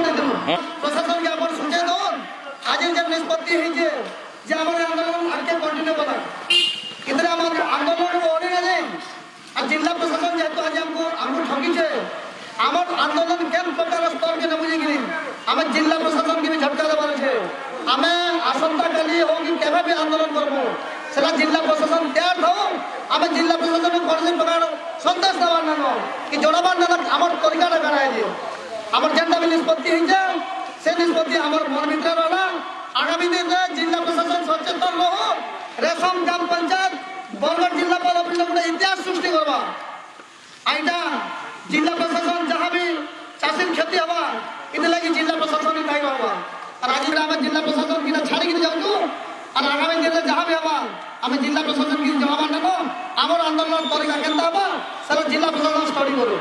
प्रशासन के अपन सुचे दो आज जब निष्पत्ति है जे हमारे आंदोलन आगे कंटिन्यू करा इधर हमारे आंदोलन को ओरे ना आज जिला प्रशासन जेतो आज हमको ठगी छे हमर आंदोलन केन प्रकार स्तर के न बुझी गिनी हमें जिला प्रशासन के भी झटका देबार छे हमें आसंता काली हो कि केबे भी आंदोलन करबो सेला जिला प्रशासन तैयार हो हमें जिला प्रशासन को कोन प्रकार संदेश देबार न कि जनाबार न हमर तरीका लगाना है हमर जेंदा भी निष्पत्ति है से निष्पत्ति हमर मन भीतर रहला आगामी दिन में जिला प्रशासन सचेतन रहो रेशम ग्राम पंचायत बरगढ़ जिला पर अपने इतिहास सृष्टि करवा आइटा जिला प्रशासन जहाँ भी चाषी क्षति हवा इधर लगी जिला प्रशासन ही दायी हवा और आज जिला प्रशासन की छाड़ी जाऊँ और आगामी दिन में जहाँ भी हवा आम जिला प्रशासन की जवाब ना आमर आंदोलन तरीका केंता हवा सर जिला प्रशासन स्टडी करो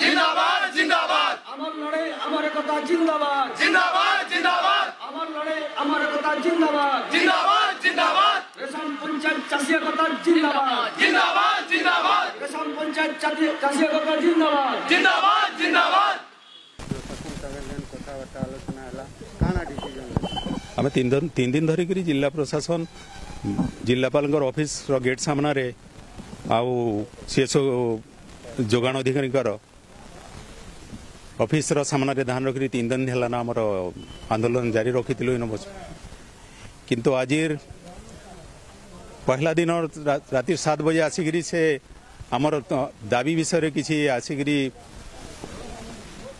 जिंदाबाद जिंदाबाद अमर लड़े अमर एकता जिंदाबाद जिंदाबाद जिंदाबाद अमर लड़े अमर एकता जिंदाबाद जिंदाबाद जिंदाबाद रेशम पंचायत चाषी एकता जिंदाबाद जिंदाबाद जिंदाबाद रेशम पंचायत चाषी एकता जिंदाबाद जिंदाबाद जिंदाबाद आम तीन दिन धरिक जिला प्रशासन जिलापाल ऑफिस गेट सामने आउ सीएसओ जोगाण अधिकारी ऑफिस सामने धान रखी 3 दिन है आमर आंदोलन जारी रखी किंतु आज पहला दिन राति 7 बजे आसिक से आमर दाबी विषय किसी आसिक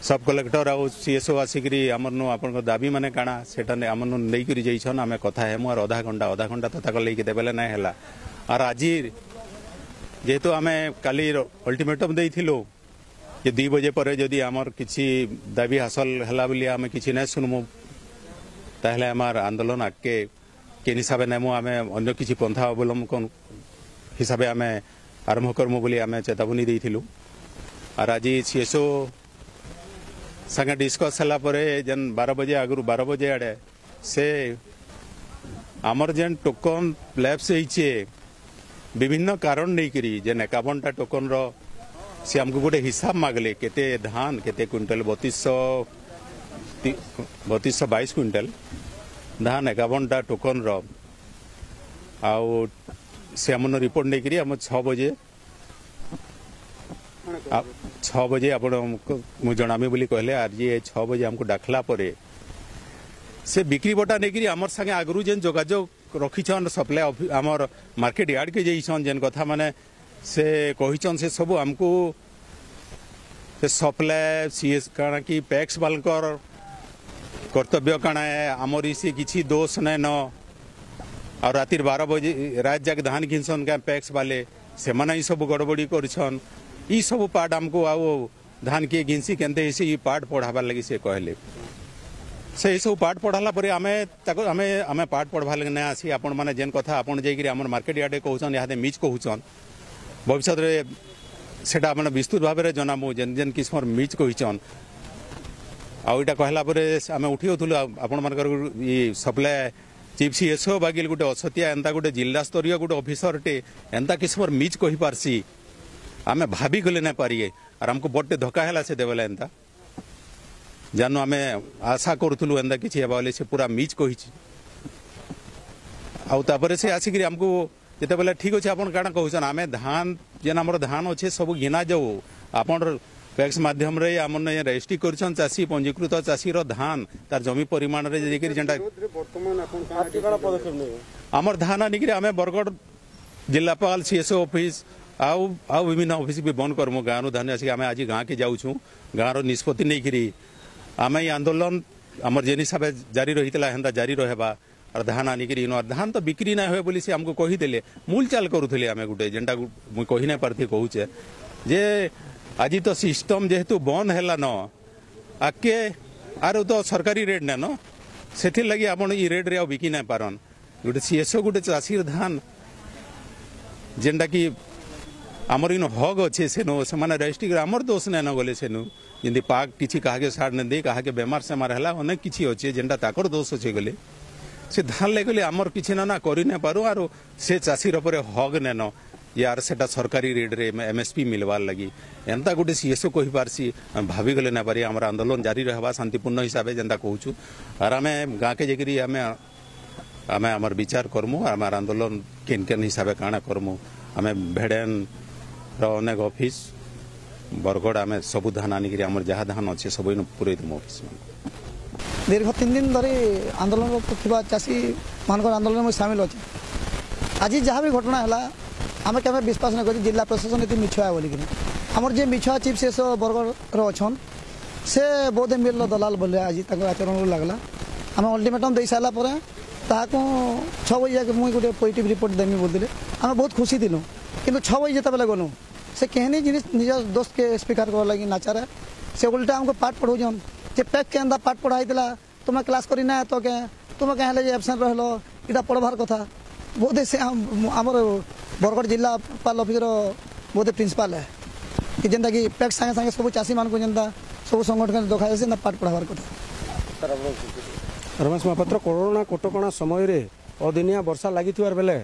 सब कलेक्टर आउ सीएसओ आसिक आमर आपण दाबी माने काଣା सेटा आमर नहीं जाइछन आमे कथा है मोर आधा घंटा तो ताको लेके देबेले ना हैला और आज जेहेतु आमे काली अल्टीमेटम देइथिलो जे 2 बजे पर जदि आमर किसी दाबी हासिल हैला बोली आमे किसी नै सुनमु ताहले आमार आंदोलन आके के हिसाब नेमु आमे अन्य किसी पंथा अवलंबन हिसाब आमे आरंभ करमु बोली आमे चेतावनी देइथिलु और आज सीएसओ संगे डिस्कस हला परे जन 12 बजे आगु 12 बजे आड़े से आमर जेन टोकन लैप्स होइछे विभिन्न कारण नहीं करी जे 51टा टोकन रो से हमको गोटे हिसाब मागले केते धान केते क्विंटल 3222 क्विंटल धान 51टा टोकन रो आउ से हमन रिपोर्ट नहीं करी हम 6 बजे आपण मु जणामी बोली कहले आज ये 6 बजे हमको डाकला परे से बिक्री बटा नहीं करी हमर संगे आगरु जेन जोगाजोग रखीछन सप्लाई आमर मार्केट यार्ड के जाइछन जेन कथा माने से कहिछन से सब हमको से सप्लाई सीएस काना की पैक्स बालकर कर्तव्य काना है आमर इसी किछि दोष नै न और राति 12 बजे रात जाके धान घिनसन का पैक्स वाले से माने ई सब गड़बड़ी करछन ई सब पार्ट हमको आओ धान के घिनसी केनते इसी ई पार्ट पढ़ाबा लगी से कहले से सब पाठ पढ़ाला परे आमे पाठ पढ़वा लगे ना आसी आपण माने जेन कथा आपण जाइकरी हमर मार्केट यार्ड कहउछन यादे मिच कहउछन भविष्य रे सेटा आम विस्तृत भाव में जनामु जेन जेन किस्मर मिच कहीचन आईटा कहला आम उठीलु आपण मानकर सप्लाय चीफ सीएसओ बागिल गोटे असतिया एंता गोटे जिला स्तरीय गोटे ऑफिसर टे एंता किस्मर मिच कही पारसी आम भाभी गले ना पारिए और आमको बड़े धक्का है से देवेला एंता जानू आम आशा करूँ एंता किसी हेबा से पूरा मिच कही आउे से आसिक आमको जिते बेले ठीक अच्छे आप कहन आम धान जेन आम धान अच्छे सब गिना जाऊ आपन पैक्स माध्यम रे आमन रजिस्ट्री करछन चासी पंजीकृत चासी रो धान तार जमी परिमाण रे जेकि जेंटा आमर धान आनिक आम बरगढ़ जिलापाल सीएसओ ऑफिस आउ विभिन्न ऑफिस भी बंद करमु गाँव धान आसिक आम आज गाँ के जाऊँ गाँव रो निष्पत्ति नहीं करी आम ये आंदोलन आमर जेन हिसाब जारी रही हेन्ता जारी रहबा और धान आनिक धान तो बिक्री ना हुए बोली से आमको कहीदेले मूल चाल करूले आम गोटे जेनटा मुझे कही ना पार्थी कहूचे जे आज तो सिस्टम जेहेतु बंद है न आके आर तो सरकारी रेट ना न से लगे आप रेट रे बिकी ना पारन गोटे सीएसओ गोटे चाषी धान जेनटा कि आमर इन हक अच्छे सेनु से रजिस्ट्री आमर दोष ना गले सेनु जमी पाक किसी कहा साड़ नहीं दे कहा बेमार सेमार है अनेक किसी अच्छे जेनटा ताकर दोष अच्छे गले से धान लगे आमर किसी ना कर ना पारू आर से चाषीर पर हक नेन यार सेटा सरकारी रेट रे एमएसपी मिलवार लगी एंता गोटे सीएसओ कही पारसी भाभी गले ना पारी आमर आंदोलन जारी रहबा शांतिपूर्ण हिसाब से जेनता कहूँ और आम गाँ के जाकि आम आमर विचार करमु आमर आंदोलन केन केन हिसाब से काଣା करमु आम भेड़ेन अनेक ऑफिस बरगढ़ आम सबू धान आनिक आमर जहाँ धान अच्छे सब पूरे दमु ऑफिस में दीर्घ 3 दिन धरी आंदोलन चाषी मान आंदोलन में सामिल अच्छे आज जहाँ भी घटना है आम क्या विश्वास नहीं कर जिला प्रशासन ये मिछ है बोलिक आमर जे मिछ चीफ सीएसओ बरगढ़ अच्छन से बोधे मिल दलाल बोले आज आचरण लगला आम अल्टीमेटम दे सारापर ताकू 6 बजे जाके मुझे गोटे पॉजिटिव रिपोर्ट देमी बोलते आम बहुत खुशी थिलु कि 6 बजे जिते बेले गलु से कहनी जिन निज दोस्त के स्वीकार कर लगी नाचार से उल्टा हमको पाठ पढ़ाऊन जे पैक के अंदा पाठ पढ़ाई तुम्हें क्लास करी ना तो क्या तुम्हें कहें एबसेंट रहो इटा पढ़वार कथा बोधे से आमर बरगढ़ जिलापाल ऑफिसर बोधे प्रिंसिपाल है कि जेनता कि पैक सागे सागे सब चाषी मान को जेनता सब संगठन देखा जाए पाठ पढ़ावार कथा रमेश महापात्र कोरोना कटकणा समय अदिनिया वर्षा लगी बेले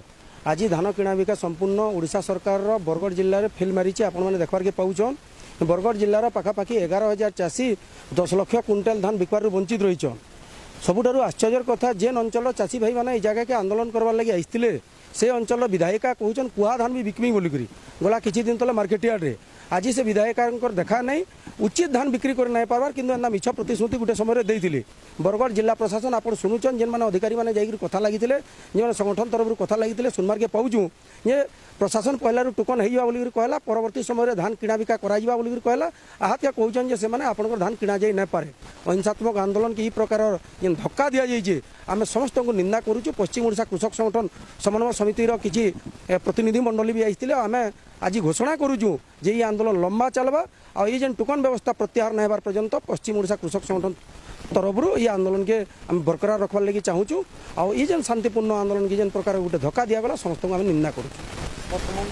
आज धान किणा बिका संपूर्ण ओडिशा सरकार बरगढ़ जिले में फेल मारी आपण मैंने देखबार के पाऊन बरगढ़ जिलार पाखापाखि 11,000 चाषी 10 लाख क्विंटाल धान बिकबार वंचित रहीचन सबुठारु आश्चर्य कथा जेन अंचल चाषी भाई मैंने जगह के आंदोलन करवार लगे आसते से अंचल विधायिका कहून कुआ धान भी बिकमी बोलिक गला किसी दिन तले मार्केट यार्ड आज से विधायिका देखा नहीं उचित धान बिक्री कर नहीं पार्बार कि मिछ प्रतिश्रुति गोटे समय देते बरगढ़ जिला प्रशासन आप शुणुचन जेन मैंने अधिकारी मैंने जाकर कथा लगी जो संगठन तरफ कथा लगी सुनबार के पाऊँ ये प्रशासन पहला टोकन हो बोलिक कहला परवर्ती समय धान किणा बिका बोलिक कहला आहत्या कहून से आपंकर धान किणा जाई नहीं पारे अहिंसात्मक आंदोलन की प्रकार जेन धक्का दि जाइए आम समस्त को निंदा करुचु पश्चिम ओडिशा कृषक संगठन समन्वय समितिर किसी प्रतिनिधि मंडली भी आसते आम आज घोषणा करुचु जे ये आंदोलन लंबा चलवा और ये जेन टोकन व्यवस्था प्रत्याहार नहीं होबार पर्यंत पश्चिम ओडिशा कृषक संगठन तरफ ये आंदोलन के आम बरकरार रखबार लगी चाहूँ और ये जेन शांतिपूर्ण आंदोलन की जेन प्रकार गोटे धक्का दिगला समस्त को आम निंदा करुचु।